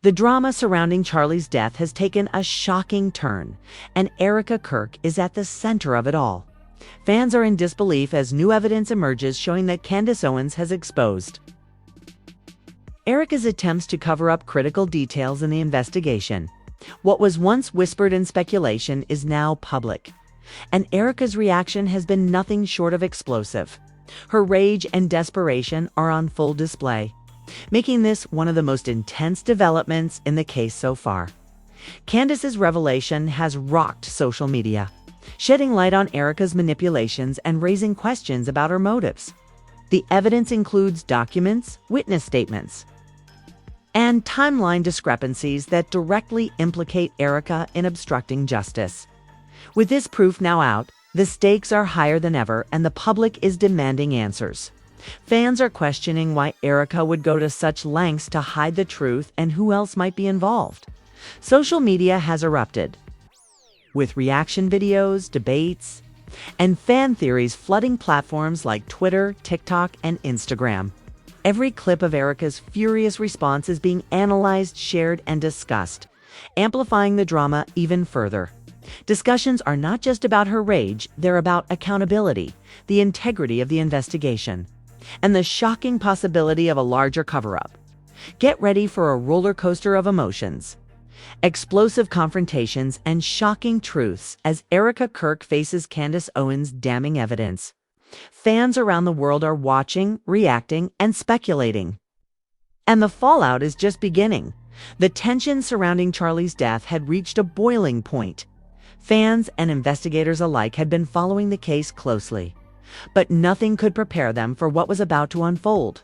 The drama surrounding Charlie's death has taken a shocking turn, and Erika Kirk is at the center of it all. Fans are in disbelief as new evidence emerges showing that Candace Owens has exposed Erika's attempts to cover up critical details in the investigation. What was once whispered in speculation is now public, and Erika's reaction has been nothing short of explosive. Her rage and desperation are on full display, making this one of the most intense developments in the case so far. Candace's revelation has rocked social media, shedding light on Erika's manipulations and raising questions about her motives. The evidence includes documents, witness statements, and timeline discrepancies that directly implicate Erika in obstructing justice. With this proof now out, the stakes are higher than ever, and the public is demanding answers. Fans are questioning why Erika would go to such lengths to hide the truth and who else might be involved. Social media has erupted, with reaction videos, debates, and fan theories flooding platforms like Twitter, TikTok, and Instagram. Every clip of Erika's furious response is being analyzed, shared, and discussed, amplifying the drama even further. Discussions are not just about her rage, they're about accountability, the integrity of the investigation, and the shocking possibility of a larger cover-up. Get ready for a roller coaster of emotions, explosive confrontations, and shocking truths as Erika Kirk faces Candace Owens' damning evidence. Fans around the world are watching, reacting, and speculating. And the fallout is just beginning. The tension surrounding Charlie's death had reached a boiling point. Fans and investigators alike had been following the case closely, but nothing could prepare them for what was about to unfold.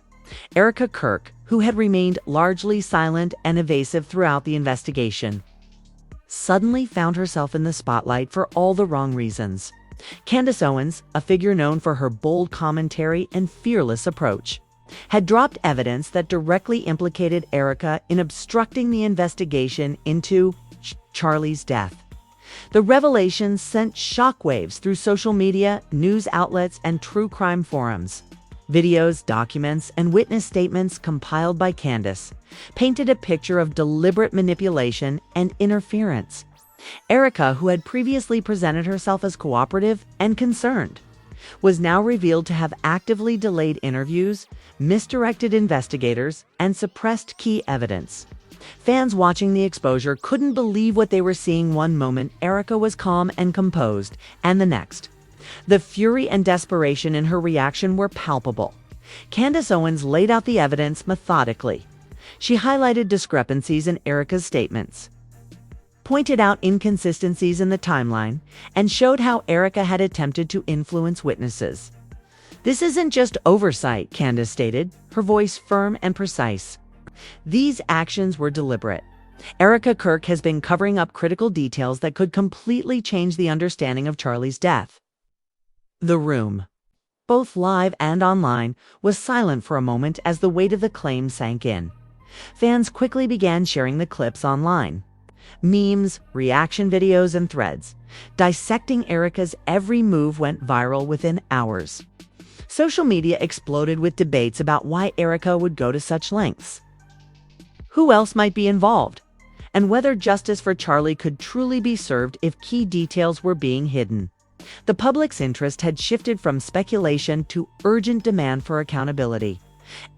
Erika Kirk, who had remained largely silent and evasive throughout the investigation, suddenly found herself in the spotlight for all the wrong reasons. Candace Owens, a figure known for her bold commentary and fearless approach, had dropped evidence that directly implicated Erika in obstructing the investigation into Charlie's death. The revelation sent shockwaves through social media, news outlets, and true crime forums. Videos, documents, and witness statements compiled by Candace painted a picture of deliberate manipulation and interference. Erika, who had previously presented herself as cooperative and concerned, was now revealed to have actively delayed interviews, misdirected investigators, and suppressed key evidence. Fans watching the exposure couldn't believe what they were seeing. One moment, Erika was calm and composed, and the next, the fury and desperation in her reaction were palpable. Candace Owens laid out the evidence methodically. She highlighted discrepancies in Erika's statements, pointed out inconsistencies in the timeline, and showed how Erika had attempted to influence witnesses. "This isn't just oversight," Candace stated, her voice firm and precise. "These actions were deliberate. Erika Kirk has been covering up critical details that could completely change the understanding of Charlie's death." The room, both live and online, was silent for a moment as the weight of the claim sank in. Fans quickly began sharing the clips online. Memes, reaction videos, and threads dissecting Erika's every move went viral within hours. Social media exploded with debates about why Erika would go to such lengths, who else might be involved, and whether justice for Charlie could truly be served if key details were being hidden. The public's interest had shifted from speculation to urgent demand for accountability.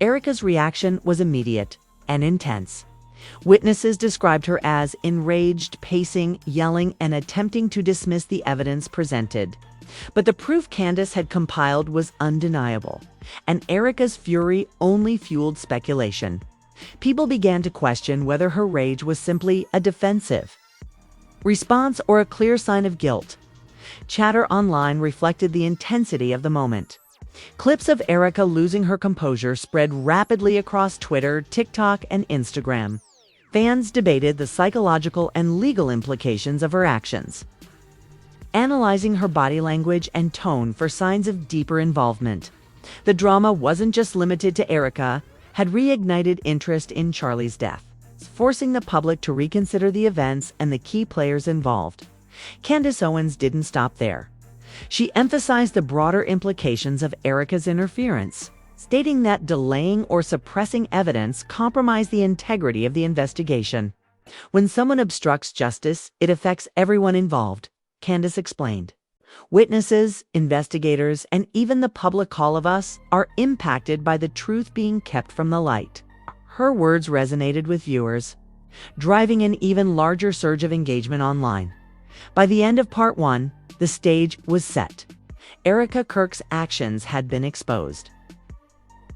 Erika's reaction was immediate and intense. Witnesses described her as enraged, pacing, yelling, and attempting to dismiss the evidence presented. But the proof Candace had compiled was undeniable, and Erika's fury only fueled speculation. People began to question whether her rage was simply a defensive response or a clear sign of guilt. Chatter online reflected the intensity of the moment. Clips of Erika losing her composure spread rapidly across Twitter, TikTok, and Instagram. Fans debated the psychological and legal implications of her actions, analyzing her body language and tone for signs of deeper involvement. The drama wasn't just limited to Erika, had reignited interest in Charlie's death, forcing the public to reconsider the events and the key players involved. Candace Owens didn't stop there. She emphasized the broader implications of Erika's interference. stating that delaying or suppressing evidence compromised the integrity of the investigation. "When someone obstructs justice, it affects everyone involved," Candace explained. "Witnesses, investigators, and even the public, all of us, are impacted by the truth being kept from the light." Her words resonated with viewers, driving an even larger surge of engagement online. By the end of Part 1, the stage was set. Erika Kirk's actions had been exposed.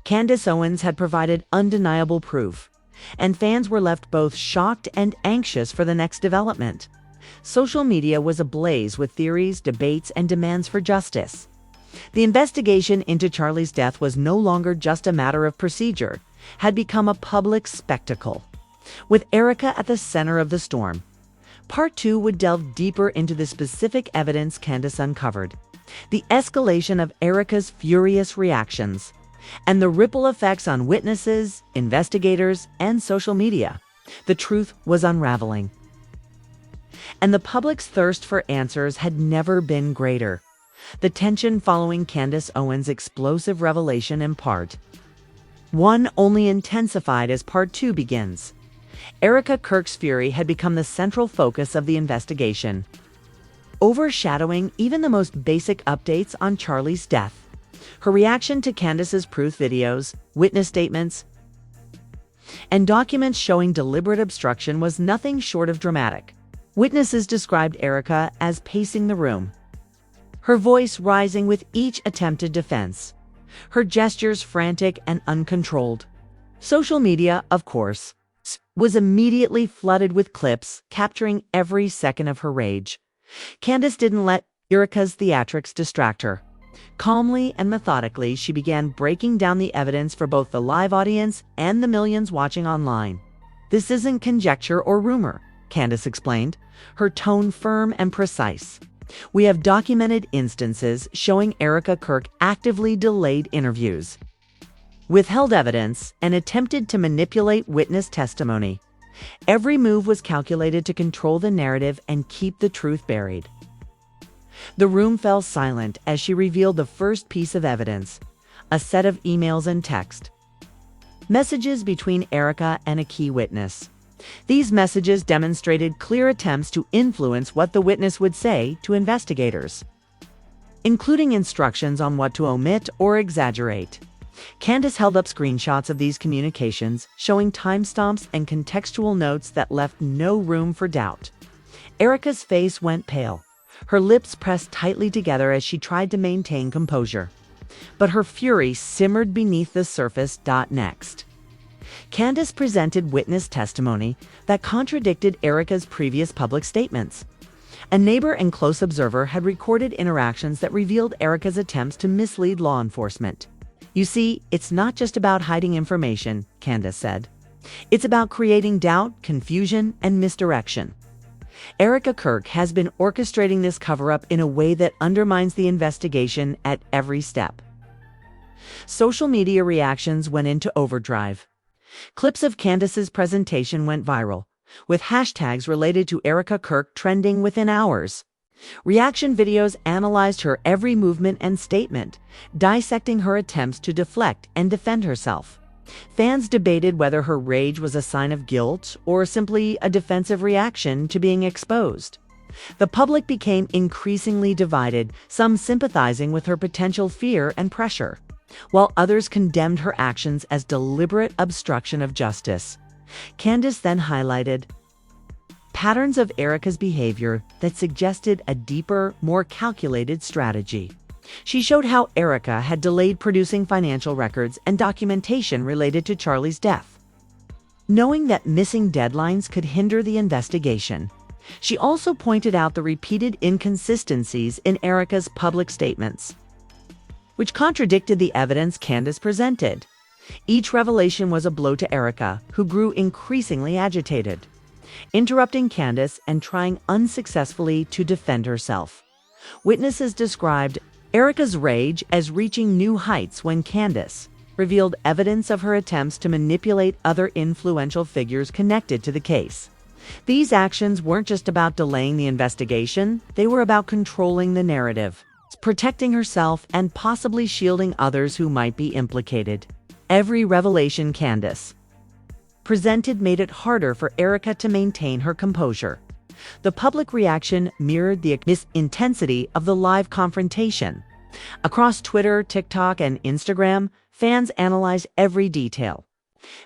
Candace Owens had provided undeniable proof, and fans were left both shocked and anxious for the next development. Social media was ablaze with theories, debates, and demands for justice. The investigation into Charlie's death was no longer just a matter of procedure, had become a public spectacle. With Erika at the center of the storm, Part 2 would delve deeper into the specific evidence Candace uncovered, the escalation of Erika's furious reactions, and the ripple effects on witnesses, investigators, and social media. The truth was unraveling, and the public's thirst for answers had never been greater. The tension following Candace Owens' explosive revelation in Part 1 only intensified as Part 2 begins. Erika Kirk's fury had become the central focus of the investigation, overshadowing even the most basic updates on Charlie's death. Her reaction to Candace's proof videos, witness statements, and documents showing deliberate obstruction was nothing short of dramatic. Witnesses described Erika as pacing the room, her voice rising with each attempted defense, her gestures frantic and uncontrolled. Social media, of course, was immediately flooded with clips capturing every second of her rage. Candace didn't let Erika's theatrics distract her. Calmly and methodically, she began breaking down the evidence for both the live audience and the millions watching online. "This isn't conjecture or rumor," Candace explained, her tone firm and precise. "We have documented instances showing Erika Kirk actively delayed interviews, withheld evidence, and attempted to manipulate witness testimony. Every move was calculated to control the narrative and keep the truth buried." The room fell silent as she revealed the first piece of evidence, a set of emails and text messages between Erika and a key witness. These messages demonstrated clear attempts to influence what the witness would say to investigators, including instructions on what to omit or exaggerate. Candace held up screenshots of these communications, showing timestamps and contextual notes that left no room for doubt. Erika's face went pale, her lips pressed tightly together as she tried to maintain composure. But her fury simmered beneath the surface. Next, Candace presented witness testimony that contradicted Erika's previous public statements. A neighbor and close observer had recorded interactions that revealed Erika's attempts to mislead law enforcement. "You see, it's not just about hiding information," Candace said. "It's about creating doubt, confusion, and misdirection. Erika Kirk has been orchestrating this cover-up in a way that undermines the investigation at every step." Social media reactions went into overdrive. Clips of Candace's presentation went viral, with hashtags related to Erika Kirk trending within hours. Reaction videos analyzed her every movement and statement, dissecting her attempts to deflect and defend herself. Fans debated whether her rage was a sign of guilt or simply a defensive reaction to being exposed. The public became increasingly divided, some sympathizing with her potential fear and pressure, while others condemned her actions as deliberate obstruction of justice. Candace then highlighted patterns of Erika's behavior that suggested a deeper, more calculated strategy. She showed how Erika had delayed producing financial records and documentation related to Charlie's death, knowing that missing deadlines could hinder the investigation. She also pointed out the repeated inconsistencies in Erika's public statements, which contradicted the evidence Candace presented. Each revelation was a blow to Erika, who grew increasingly agitated, interrupting Candace and trying unsuccessfully to defend herself. Witnesses described Erika's rage as reaching new heights when Candace revealed evidence of her attempts to manipulate other influential figures connected to the case. These actions weren't just about delaying the investigation, they were about controlling the narrative. protecting herself and possibly shielding others who might be implicated. Every revelation Candace presented made it harder for Erika to maintain her composure. The public reaction mirrored the intensity of the live confrontation. Across Twitter, TikTok, and Instagram, fans analyzed every detail.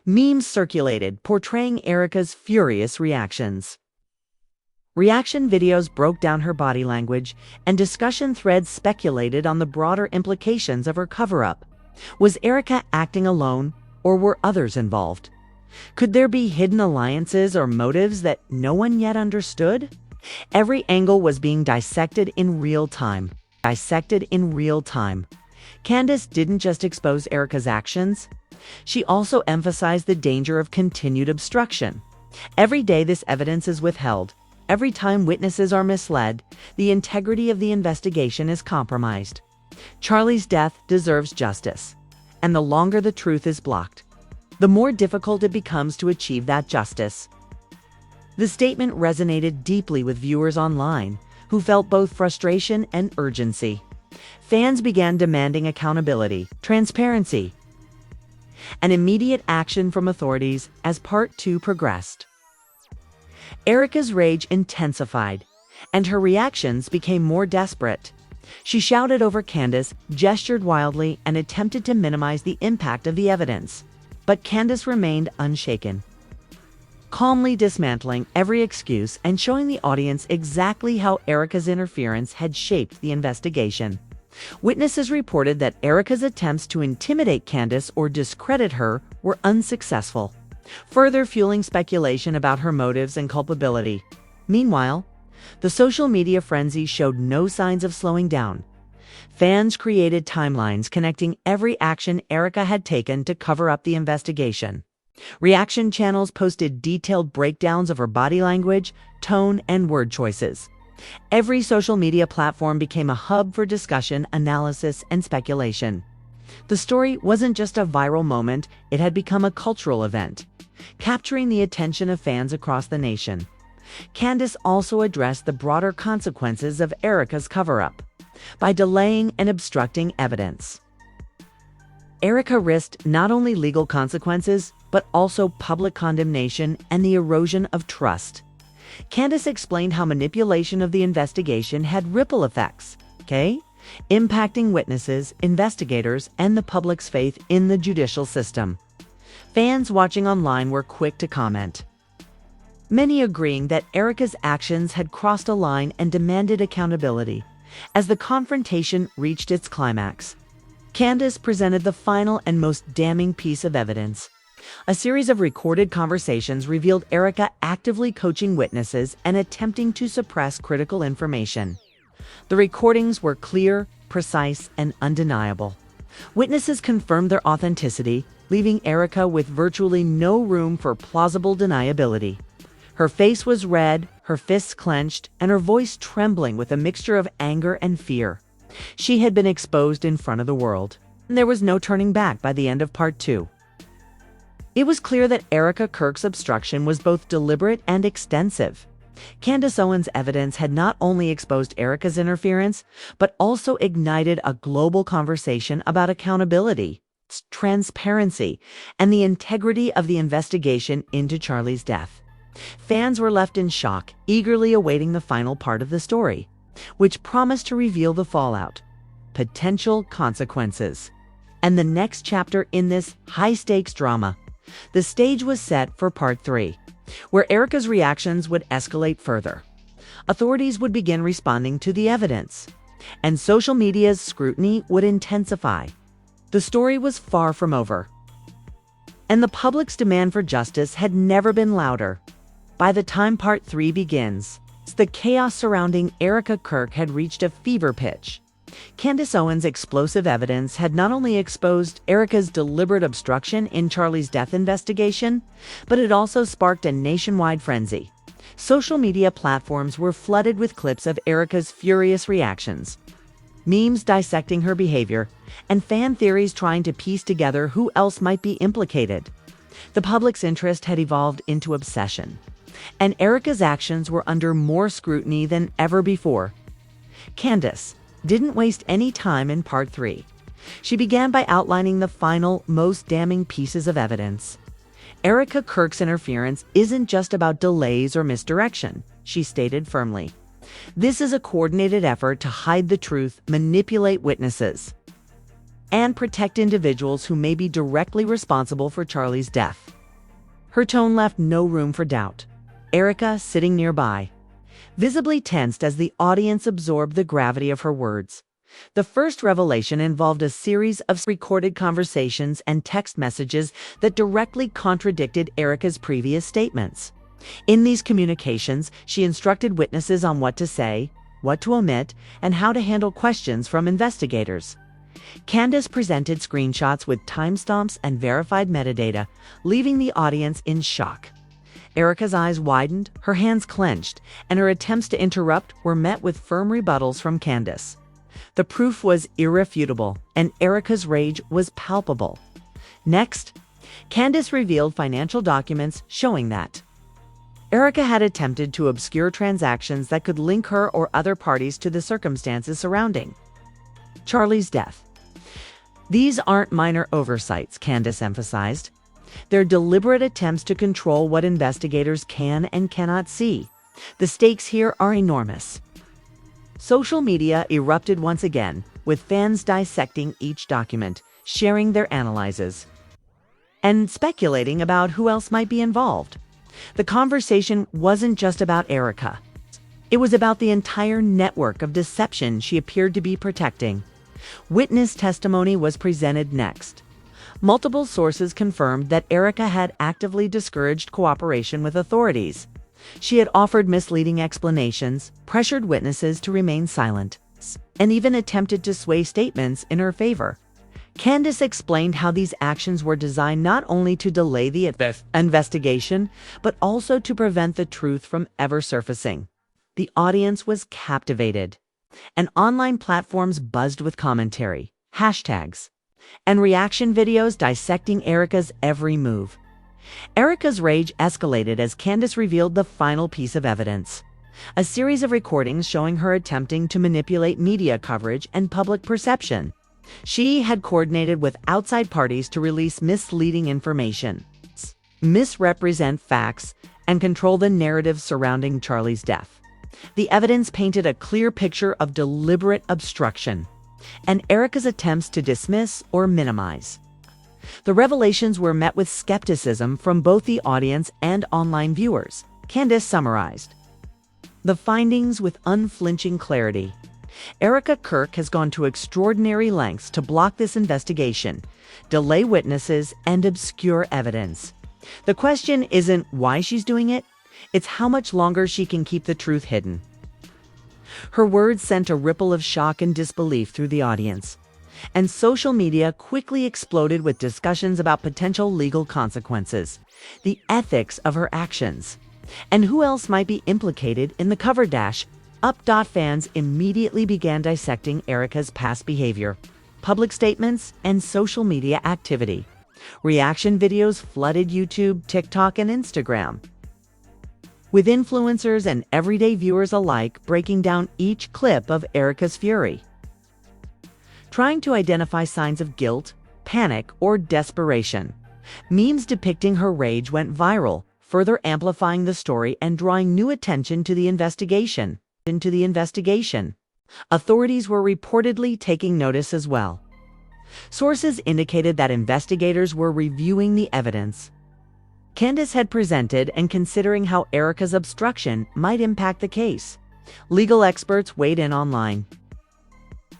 Memes circulated, portraying Erika's furious reactions. Reaction videos broke down her body language, and discussion threads speculated on the broader implications of her cover-up. Was Erika acting alone, or were others involved? Could there be hidden alliances or motives that no one yet understood? Every angle was being dissected in real time. Candace didn't just expose Erika's actions. She also emphasized the danger of continued obstruction. Every day this evidence is withheld. Every time witnesses are misled, the integrity of the investigation is compromised. Charlie's death deserves justice, and the longer the truth is blocked, the more difficult it becomes to achieve that justice. The statement resonated deeply with viewers online, who felt both frustration and urgency. Fans began demanding accountability, transparency, and immediate action from authorities as Part 2 progressed. Erika's rage intensified, and her reactions became more desperate. She shouted over Candace, gestured wildly, and attempted to minimize the impact of the evidence. But Candace remained unshaken, calmly dismantling every excuse and showing the audience exactly how Erika's interference had shaped the investigation. Witnesses reported that Erika's attempts to intimidate Candace or discredit her were unsuccessful, further fueling speculation about her motives and culpability. Meanwhile, the social media frenzy showed no signs of slowing down. Fans created timelines connecting every action Erika had taken to cover up the investigation. Reaction channels posted detailed breakdowns of her body language, tone, and word choices. Every social media platform became a hub for discussion, analysis, and speculation. The story wasn't just a viral moment, it had become a cultural event, capturing the attention of fans across the nation. Candace also addressed the broader consequences of Erika's cover-up by delaying and obstructing evidence. Erika risked not only legal consequences, but also public condemnation and the erosion of trust. Candace explained how manipulation of the investigation had ripple effects, impacting witnesses, investigators, and the public's faith in the judicial system. Fans watching online were quick to comment, many agreeing that Erika's actions had crossed a line and demanded accountability. As the confrontation reached its climax, Candace presented the final and most damning piece of evidence. A series of recorded conversations revealed Erika actively coaching witnesses and attempting to suppress critical information. The recordings were clear, precise, and undeniable. Witnesses confirmed their authenticity, leaving Erika with virtually no room for plausible deniability. Her face was red, her fists clenched, and her voice trembling with a mixture of anger and fear. She had been exposed in front of the world, and there was no turning back by the end of Part 2. It was clear that Erika Kirk's obstruction was both deliberate and extensive. Candace Owens' evidence had not only exposed Erika's interference, but also ignited a global conversation about accountability, transparency, and the integrity of the investigation into Charlie's death. Fans were left in shock, eagerly awaiting the final part of the story, which promised to reveal the fallout, potential consequences, and the next chapter in this high-stakes drama. The stage was set for Part 3, where Erika's reactions would escalate further. Authorities would begin responding to the evidence, and social media's scrutiny would intensify. The story was far from over, and the public's demand for justice had never been louder. By the time Part 3 begins, the chaos surrounding Erika Kirk had reached a fever pitch. Candace Owens' explosive evidence had not only exposed Erika's deliberate obstruction in Charlie's death investigation, but it also sparked a nationwide frenzy. Social media platforms were flooded with clips of Erika's furious reactions, memes dissecting her behavior, and fan theories trying to piece together who else might be implicated. The public's interest had evolved into obsession, and Erika's actions were under more scrutiny than ever before. Candace, didn't waste any time in part 3. She began by outlining the final, most damning pieces of evidence. Erika Kirk's interference isn't just about delays or misdirection, she stated firmly. This is a coordinated effort to hide the truth, manipulate witnesses, and protect individuals who may be directly responsible for Charlie's death. Her tone left no room for doubt. Erika, sitting nearby, visibly tensed as the audience absorbed the gravity of her words. The first revelation involved a series of recorded conversations and text messages that directly contradicted Erika's previous statements. In these communications, she instructed witnesses on what to say, what to omit, and how to handle questions from investigators. Candace presented screenshots with timestamps and verified metadata, leaving the audience in shock. Erika's eyes widened, her hands clenched, and her attempts to interrupt were met with firm rebuttals from Candace. The proof was irrefutable, and Erika's rage was palpable. Next, Candace revealed financial documents showing that Erika had attempted to obscure transactions that could link her or other parties to the circumstances surrounding Charlie's death. These aren't minor oversights, Candace emphasized. They're deliberate attempts to control what investigators can and cannot see. The stakes here are enormous. Social media erupted once again, with fans dissecting each document, sharing their analyses, and speculating about who else might be involved. The conversation wasn't just about Erika. It was about the entire network of deception she appeared to be protecting. Witness testimony was presented next. Multiple sources confirmed that Erika had actively discouraged cooperation with authorities. She had offered misleading explanations, pressured witnesses to remain silent, and even attempted to sway statements in her favor. Candace explained how these actions were designed not only to delay the investigation, but also to prevent the truth from ever surfacing. The audience was captivated, and online platforms buzzed with commentary, hashtags, and reaction videos dissecting Erika's every move. Erika's rage escalated as Candace revealed the final piece of evidence, a series of recordings showing her attempting to manipulate media coverage and public perception. She had coordinated with outside parties to release misleading information, misrepresent facts, and control the narrative surrounding Charlie's death. The evidence painted a clear picture of deliberate obstruction and Erika's attempts to dismiss or minimize. The revelations were met with skepticism from both the audience and online viewers. Candace summarized the findings with unflinching clarity. Erika Kirk has gone to extraordinary lengths to block this investigation, delay witnesses, and obscure evidence. The question isn't why she's doing it, it's how much longer she can keep the truth hidden. Her words sent a ripple of shock and disbelief through the audience, and social media quickly exploded with discussions about potential legal consequences, the ethics of her actions, and who else might be implicated in the cover dash. Fans immediately began dissecting Erika's past behavior, public statements, and social media activity. Reaction videos flooded YouTube, TikTok, and Instagram, with influencers and everyday viewers alike breaking down each clip of Erika's fury, trying to identify signs of guilt, panic, or desperation. Memes depicting her rage went viral, further amplifying the story and drawing new attention to the investigation. Authorities were reportedly taking notice as well. Sources indicated that investigators were reviewing the evidence Candace had presented and considering how Erika's obstruction might impact the case. Legal experts weighed in online,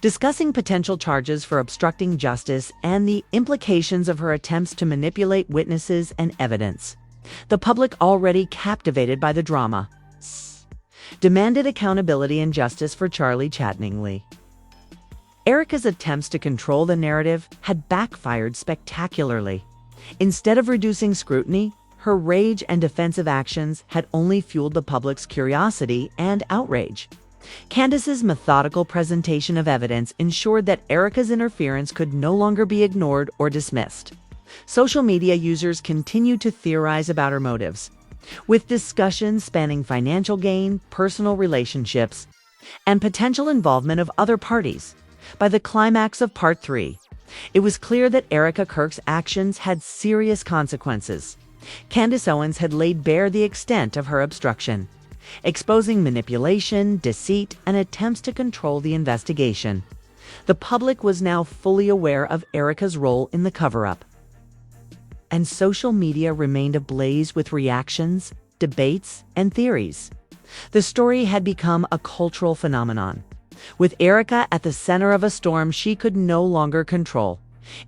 discussing potential charges for obstructing justice and the implications of her attempts to manipulate witnesses and evidence. The public, already captivated by the drama, demanded accountability and justice for Charlie Chattingley. Erika's attempts to control the narrative had backfired spectacularly. Instead of reducing scrutiny, her rage and defensive actions had only fueled the public's curiosity and outrage. Candace's methodical presentation of evidence ensured that Erika's interference could no longer be ignored or dismissed. Social media users continued to theorize about her motives, with discussions spanning financial gain, personal relationships, and potential involvement of other parties. By the climax of Part 3, it was clear that Erika Kirk's actions had serious consequences. Candace Owens had laid bare the extent of her obstruction, exposing manipulation, deceit, and attempts to control the investigation. The public was now fully aware of Erika's role in the cover-up, and social media remained ablaze with reactions, debates, and theories. The story had become a cultural phenomenon, with Erika at the center of a storm she could no longer control.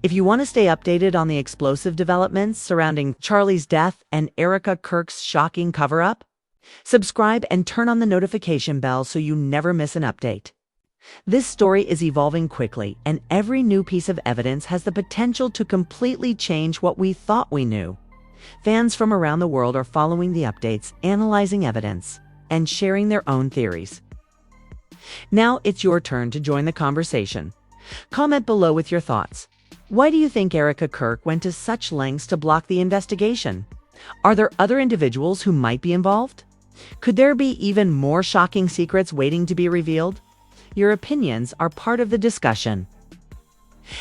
If you want to stay updated on the explosive developments surrounding Charlie's death and Erika Kirk's shocking cover-up, subscribe and turn on the notification bell so you never miss an update. This story is evolving quickly, and every new piece of evidence has the potential to completely change what we thought we knew. Fans from around the world are following the updates, analyzing evidence, and sharing their own theories. Now it's your turn to join the conversation. Comment below with your thoughts. Why do you think Erika Kirk went to such lengths to block the investigation? Are there other individuals who might be involved? Could there be even more shocking secrets waiting to be revealed? Your opinions are part of the discussion,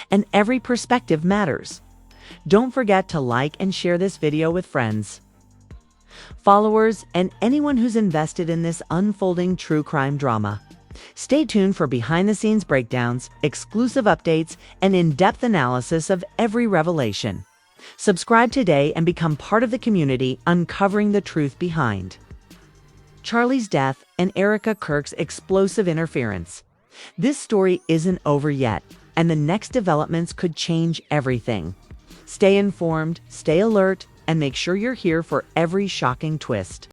and every perspective matters. Don't forget to like and share this video with friends, followers, and anyone who's invested in this unfolding true crime drama. Stay tuned for behind-the-scenes breakdowns, exclusive updates, and in-depth analysis of every revelation. Subscribe today and become part of the community uncovering the truth behind Charlie's death and Erika Kirk's explosive interference. This story isn't over yet, and the next developments could change everything. Stay informed, stay alert, and make sure you're here for every shocking twist.